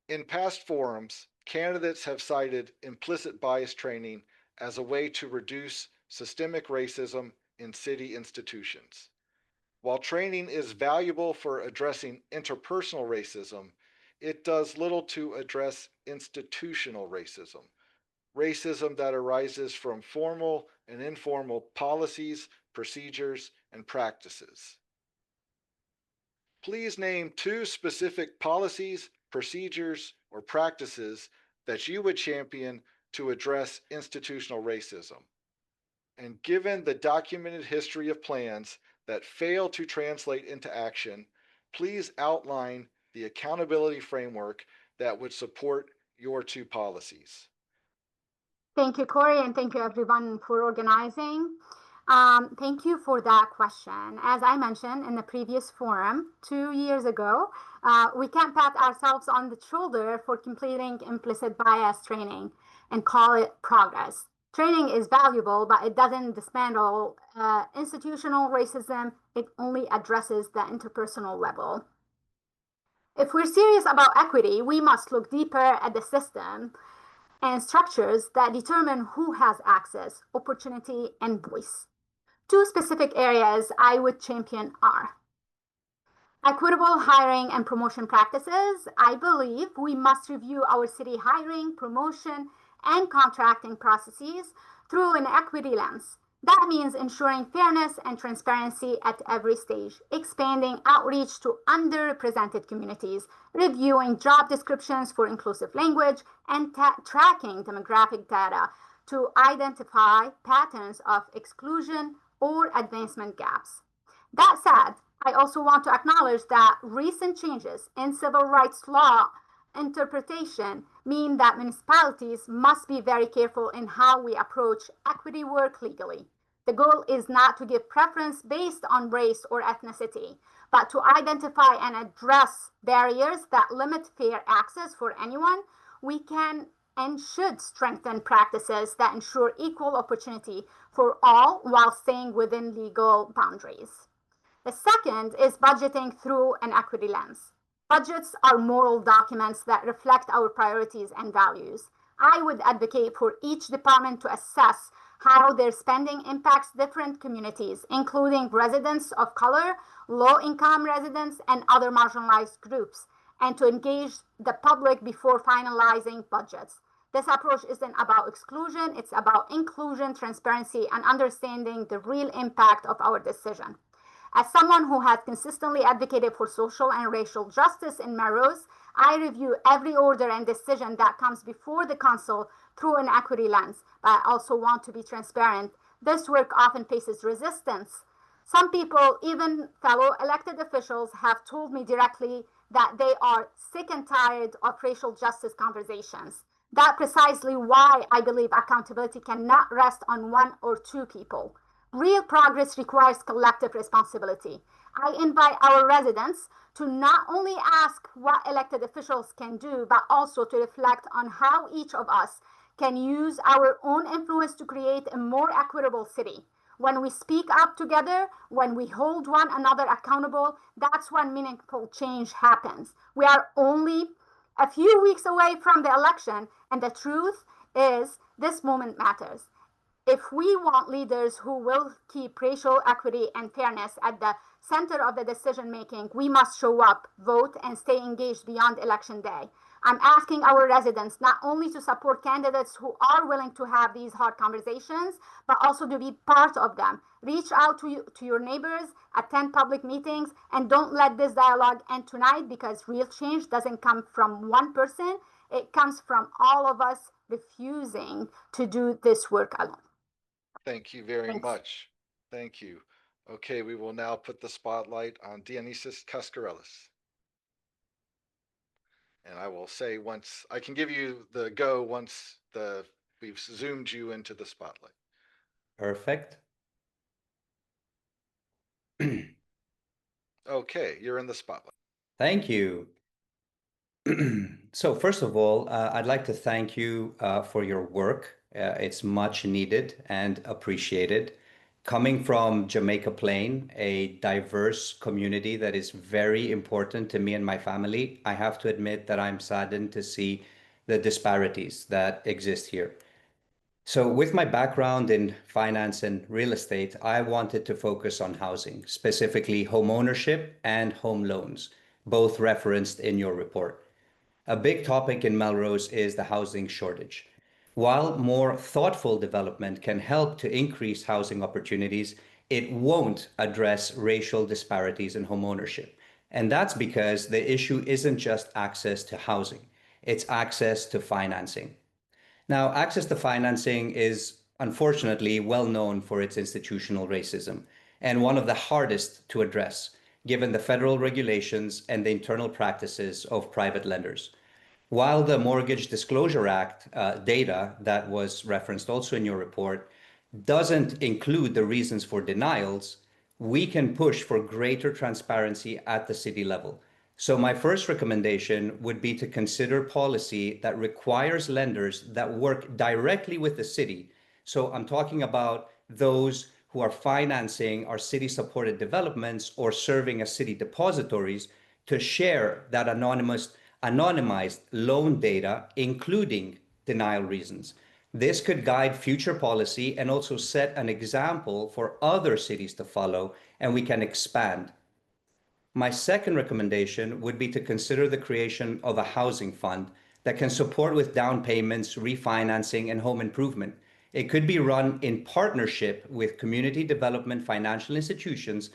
In past forums, candidates have cited implicit bias training as a way to reduce systemic racism in city institutions. While training is valuable for addressing interpersonal racism, it does little to address institutional racism that arises from formal and informal policies, procedures, and practices. Please name two specific policies, procedures, or practices that you would champion to address institutional racism. And given the documented history of plans that fail to translate into action, please outline the accountability framework that would support your two policies. Thank you, Corey, and thank you everyone for organizing. Thank you for that question. As I mentioned in the previous forum 2 years ago, we can't pat ourselves on the shoulder for completing implicit bias training and call it progress. Training is valuable, but it doesn't dismantle institutional racism. It only addresses the interpersonal level. If we're serious about equity, we must look deeper at the system and structures that determine who has access, opportunity, and voice. Two specific areas I would champion are equitable hiring and promotion practices. I believe we must review our city hiring, promotion, and contracting processes through an equity lens. That means ensuring fairness and transparency at every stage, expanding outreach to underrepresented communities, reviewing job descriptions for inclusive language, and tracking demographic data to identify patterns of exclusion or advancement gaps. That said, I also want to acknowledge that recent changes in civil rights law interpretation mean that municipalities must be very careful in how we approach equity work legally. The goal is not to give preference based on race or ethnicity, but to identify and address barriers that limit fair access for anyone. We can and should strengthen practices that ensure equal opportunity for all while staying within legal boundaries. The second is budgeting through an equity lens. Budgets are moral documents that reflect our priorities and values. I would advocate for each department to assess how their spending impacts different communities, including residents of color, low-income residents, and other marginalized groups, and to engage the public before finalizing budgets. This approach isn't about exclusion, it's about inclusion, transparency, and understanding the real impact of our decision. As someone who has consistently advocated for social and racial justice in Melrose, I review every order and decision that comes before the council through an equity lens, but I also want to be transparent. This work often faces resistance. Some people, even fellow elected officials, have told me directly that they are sick and tired of racial justice conversations. That's precisely why I believe accountability cannot rest on one or two people. Real progress requires collective responsibility. I invite our residents to not only ask what elected officials can do, but also to reflect on how each of us can use our own influence to create a more equitable city. When we speak up together, when we hold one another accountable, that's when meaningful change happens. We are only a few weeks away from the election, and the truth is this moment matters. If we want leaders who will keep racial equity and fairness at the center of the decision making, we must show up, vote, and stay engaged beyond election day. I'm asking our residents not only to support candidates who are willing to have these hard conversations, but also to be part of them. Reach out to your neighbors, attend public meetings, and don't let this dialogue end tonight, because real change doesn't come from one person. It comes from all of us refusing to do this work alone. Thank you very Thanks. much. Thank you. Okay, we will now put the spotlight on Dionysus Cascarellis. And I will say once I can give you the go once we've zoomed you into the spotlight. Perfect. Okay, you're in the spotlight. Thank you. So first of all, I'd like to thank you for your work. It's much needed and appreciated. Coming from Jamaica Plain, a diverse community that is very important to me and my family, I have to admit that I'm saddened to see the disparities that exist here. So, with my background in finance and real estate, I wanted to focus on housing, specifically home ownership and home loans, both referenced in your report. A big topic in Melrose is the housing shortage. While more thoughtful development can help to increase housing opportunities, it won't address racial disparities in homeownership. And that's because the issue isn't just access to housing, it's access to financing. Now, access to financing is unfortunately well known for its institutional racism and one of the hardest to address, given the federal regulations and the internal practices of private lenders. While the Mortgage Disclosure Act data that was referenced also in your report doesn't include the reasons for denials, we can push for greater transparency at the city level. So my first recommendation would be to consider policy that requires lenders that work directly with the city. So I'm talking about those who are financing our city-supported developments or serving as city depositories to share that anonymized loan data, including denial reasons. This could guide future policy and also set an example for other cities to follow, and we can expand. My second recommendation would be to consider the creation of a housing fund that can support with down payments, refinancing, and home improvement. It could be run in partnership with community development financial institutions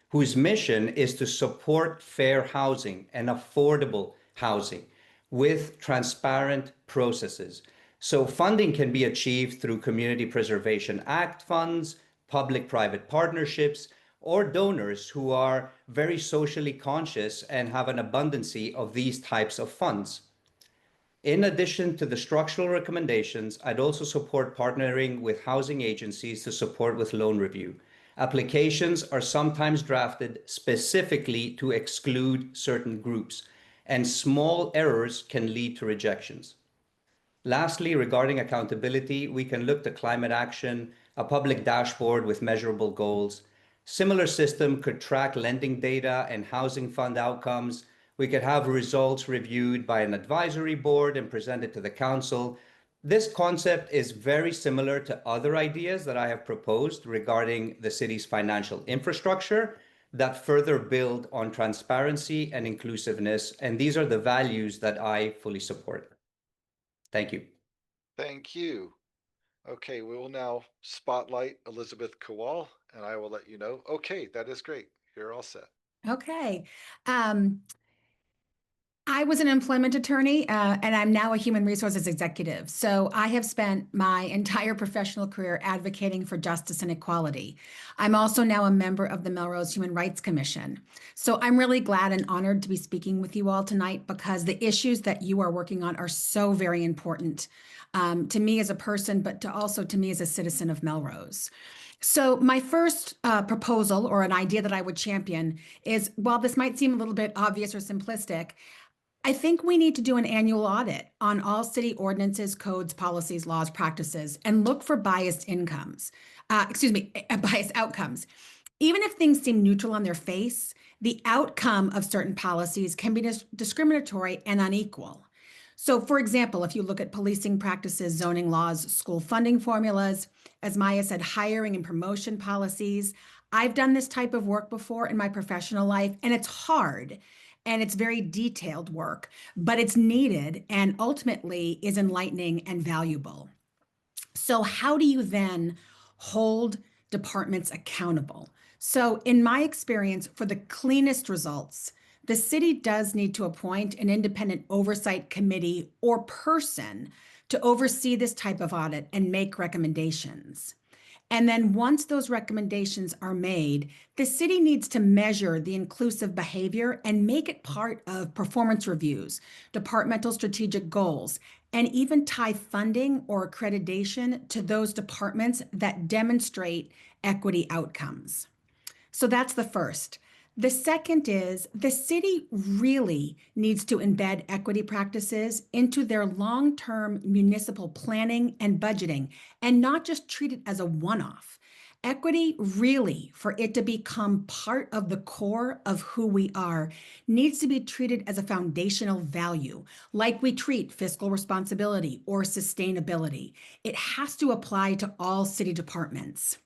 whose mission is to support fair housing and affordable housing with transparent processes. So funding can be achieved through Community Preservation Act funds, public-private partnerships, or donors who are very socially conscious and have an abundancy of these types of funds. In addition to the structural recommendations, I'd also support partnering with housing agencies to support with loan review. Applications are sometimes drafted specifically to exclude certain groups, and small errors can lead to rejections. Lastly, regarding accountability, we can look to climate action, a public dashboard with measurable goals. Similar system could track lending data and housing fund outcomes. We could have results reviewed by an advisory board and presented to the council. This concept is very similar to other ideas that I have proposed regarding the city's financial infrastructure that further build on transparency and inclusiveness. And these are the values that I fully support. Thank you. Thank you. Okay, we will now spotlight Elizabeth Kowal, and I will let you know. Okay, that is great. You're all set. Okay. I was an employment attorney, and I'm now a human resources executive. So I have spent my entire professional career advocating for justice and equality. I'm also now a member of the Melrose Human Rights Commission. So I'm really glad and honored to be speaking with you all tonight because the issues that you are working on are so very important to me as a person, but also to me as a citizen of Melrose. So my first proposal or an idea that I would champion is, while this might seem a little bit obvious or simplistic, I think we need to do an annual audit on all city ordinances, codes, policies, laws, practices, and look for biased biased outcomes. Even if things seem neutral on their face, the outcome of certain policies can be discriminatory and unequal. So, for example, if you look at policing practices, zoning laws, school funding formulas, as Maya said, hiring and promotion policies, I've done this type of work before in my professional life, and it's hard. And it's very detailed work, but it's needed and ultimately is enlightening and valuable. So how do you then hold departments accountable? So in my experience, for the cleanest results, the city does need to appoint an independent oversight committee or person to oversee this type of audit and make recommendations. And then once those recommendations are made, the city needs to measure the inclusive behavior and make it part of performance reviews, departmental strategic goals, and even tie funding or accreditation to those departments that demonstrate equity outcomes. So that's the first. The second is the city really needs to embed equity practices into their long-term municipal planning and budgeting, and not just treat it as a one-off. equity, really, for it to become part of the core of who we are, needs to be treated as a foundational value, like we treat fiscal responsibility or sustainability. It has to apply to all city departments.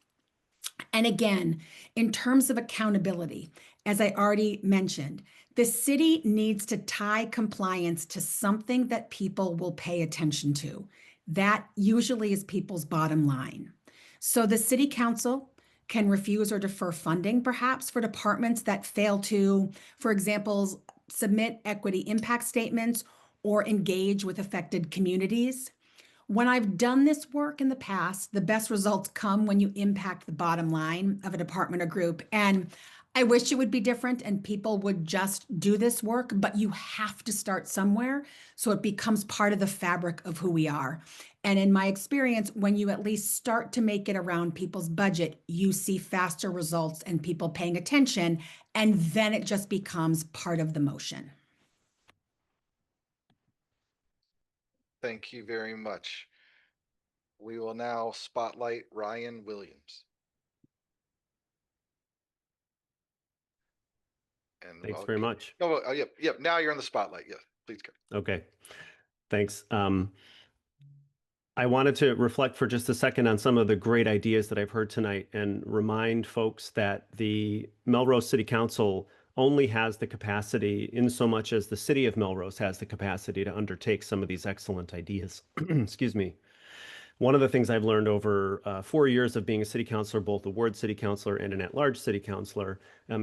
And again, in terms of accountability, as I already mentioned, the city needs to tie compliance to something that people will pay attention to. That usually is people's bottom line. So the city council can refuse or defer funding, perhaps, for departments that fail to, for example, submit equity impact statements or engage with affected communities. When I've done this work in the past, the best results come when you impact the bottom line of a department or group. And I wish it would be different and people would just do this work, but you have to start somewhere so it becomes part of the fabric of who we are. And in my experience, when you at least start to make it around people's budget, you see faster results and people paying attention, and then it just becomes part of the motion. Thank you very much. We will now spotlight Ryan Williams. And Thanks very much. Oh, yep. Now you're in the spotlight. Yes, please go. Okay, thanks. I wanted to reflect for just a second on some of the great ideas that I've heard tonight and remind folks that the Melrose City Council only has the capacity in so much as the city of Melrose has the capacity to undertake some of these excellent ideas. Excuse me. One of the things I've learned over 4 years of being a city councilor, both a ward city councilor and an at-large city councilor,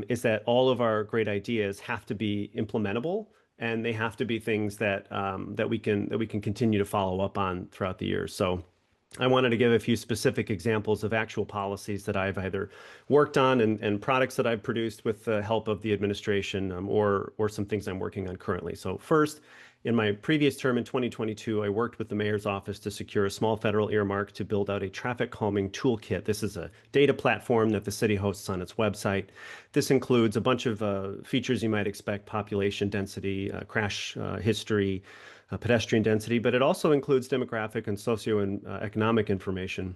is that all of our great ideas have to be implementable, and they have to be things that that we can continue to follow up on throughout the year. So I wanted to give a few specific examples of actual policies that I've either worked on and products that I've produced with the help of the administration, or some things I'm working on currently. So first, in my previous term in 2022, I worked with the mayor's office to secure a small federal earmark to build out a traffic calming toolkit. This is a data platform that the city hosts on its website. This includes a bunch of features you might expect: population density, crash history, pedestrian density, but it also includes demographic and socioeconomic information,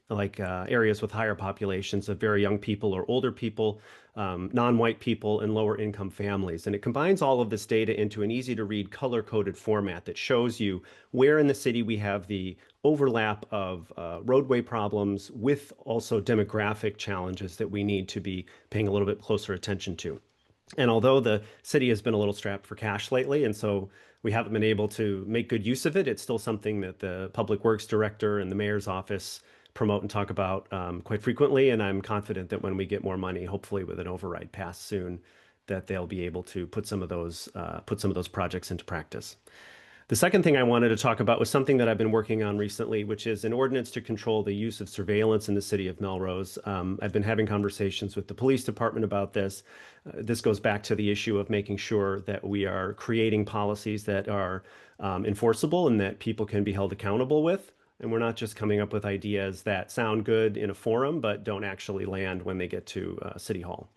like areas with higher populations of very young people or older people, non-white people, and lower income families. And it combines all of this data into an easy to read color-coded format that shows you where in the city we have the overlap of roadway problems with also demographic challenges that we need to be paying a little bit closer attention to. And although the city has been a little strapped for cash lately, and so we haven't been able to make good use of it, it's still something that the Public Works Director and the Mayor's Office promote and talk about quite frequently. And I'm confident that when we get more money, hopefully with an override passed soon, that they'll be able to put some of those projects into practice. The second thing I wanted to talk about was something that I've been working on recently, which is an ordinance to control the use of surveillance in the city of Melrose. I've been having conversations with the police department about this. This goes back to the issue of making sure that we are creating policies that are enforceable and that people can be held accountable with. And we're not just coming up with ideas that sound good in a forum, but don't actually land when they get to City Hall.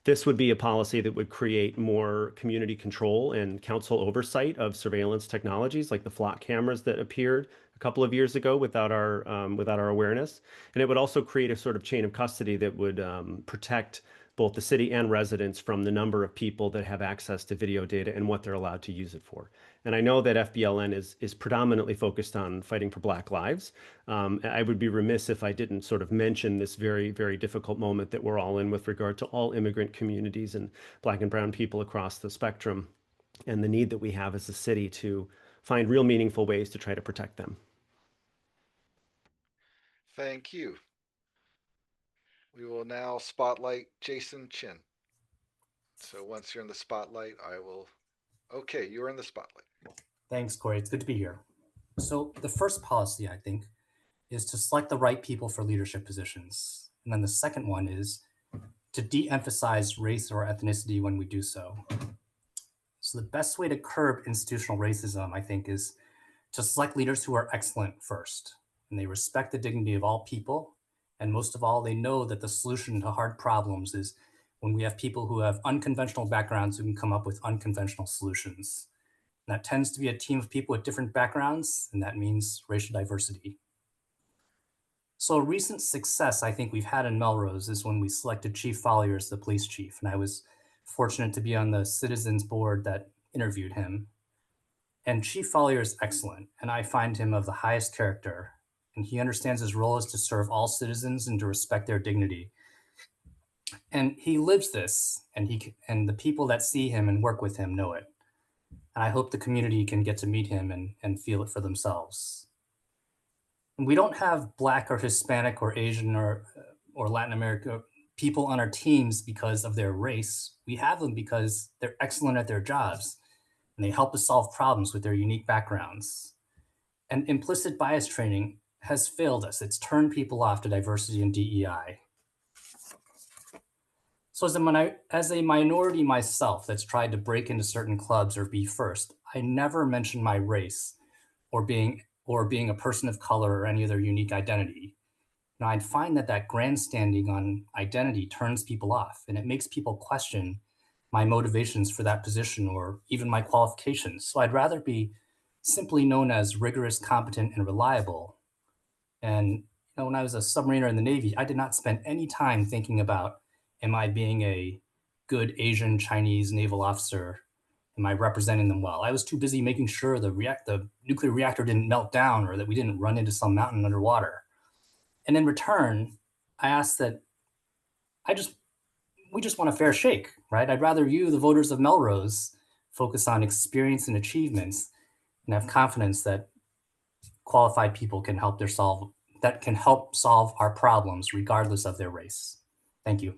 This would be a policy that would create more community control and council oversight of surveillance technologies, like the flock cameras that appeared a couple of years ago without our awareness. And it would also create a sort of chain of custody that would protect both the city and residents from the number of people that have access to video data and what they're allowed to use it for. And I know that FBLN is predominantly focused on fighting for Black lives. I would be remiss if I didn't sort of mention this very, very difficult moment that we're all in with regard to all immigrant communities and Black and brown people across the spectrum, and the need that we have as a city to find real meaningful ways to try to protect them. Thank you. We will now spotlight Jason Chin. So once you're in the spotlight, okay, you're in the spotlight. Thanks, Corey. It's good to be here. So the first policy, I think, is to select the right people for leadership positions. And then the second one is to de-emphasize race or ethnicity when we do so. So the best way to curb institutional racism, I think, is to select leaders who are excellent first, and they respect the dignity of all people. And most of all, they know that the solution to hard problems is when we have people who have unconventional backgrounds who can come up with unconventional solutions. And that tends to be a team of people with different backgrounds, and that means racial diversity. So a recent success I think we've had in Melrose is when we selected Chief Follier as the police chief. And I was fortunate to be on the citizens board that interviewed him. And Chief Follier is excellent, and I find him of the highest character. And he understands his role is to serve all citizens and to respect their dignity. And he lives this, and the people that see him and work with him know it. And I hope the community can get to meet him and feel it for themselves. And we don't have Black or Hispanic or Asian or Latin America people on our teams because of their race. We have them because they're excellent at their jobs, and they help us solve problems with their unique backgrounds. And implicit bias training has failed us. It's turned people off to diversity and DEI. So as a minority myself that's tried to break into certain clubs or be first, I never mention my race or being a person of color or any other unique identity. Now, I'd find that grandstanding on identity turns people off, and it makes people question my motivations for that position or even my qualifications. So I'd rather be simply known as rigorous, competent, and reliable. And when I was a submariner in the Navy, I did not spend any time thinking about, am I being a good Asian Chinese naval officer? Am I representing them well? I was too busy making sure the nuclear reactor didn't melt down or that we didn't run into some mountain underwater. And in return, I asked that we just want a fair shake, right? I'd rather you, the voters of Melrose, focus on experience and achievements and have confidence that qualified people can help solve our problems regardless of their race. Thank you.